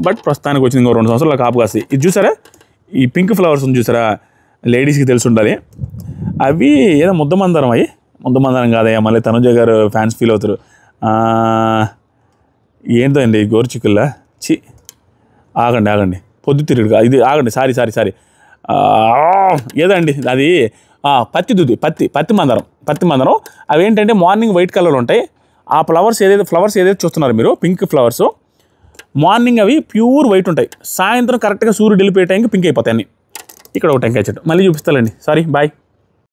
బట్ ప్రస్తుతానికి వచ్చింది ఇంకో 2 సంవత్సరాల కాపు కాసి. ఇది చూసారా ఈ పింక్ ఫ్లవర్స్ ఉంది చూసారా, లేడీస్కి తెలిసి ఉండాలి. అవి ఏదో ముద్దమందారం, ముద్దమందారం కాదయ్యా, మళ్ళీ తనుజ గారు ఫ్యాన్స్ ఫీల్ అవుతారు. ఏంటో అండి గోరుచిక్కుల్లా ఆగండి పొద్దుతిరుగుడుగా ఇది ఆగండి, సారీ ఏదండి అది పత్తి మందారం. అవి ఏంటంటే మార్నింగ్ వైట్ కలర్లో ఉంటాయి. ఆ ఫ్లవర్స్ ఏదైతే చూస్తున్నారు మీరు, పింక్ ఫ్లవర్స్, మార్నింగ్ అవి ప్యూర్ వైట్ ఉంటాయి, సాయంత్రం కరెక్ట్గా సూర్యుడు వెళ్ళిపోయే టైంకి పింక్ అయిపోతాయి అన్నీ. ఇక్కడ ఒక టెంకాయ చెట్టు మళ్ళీ చూపిస్తానండి. Sorry, bye.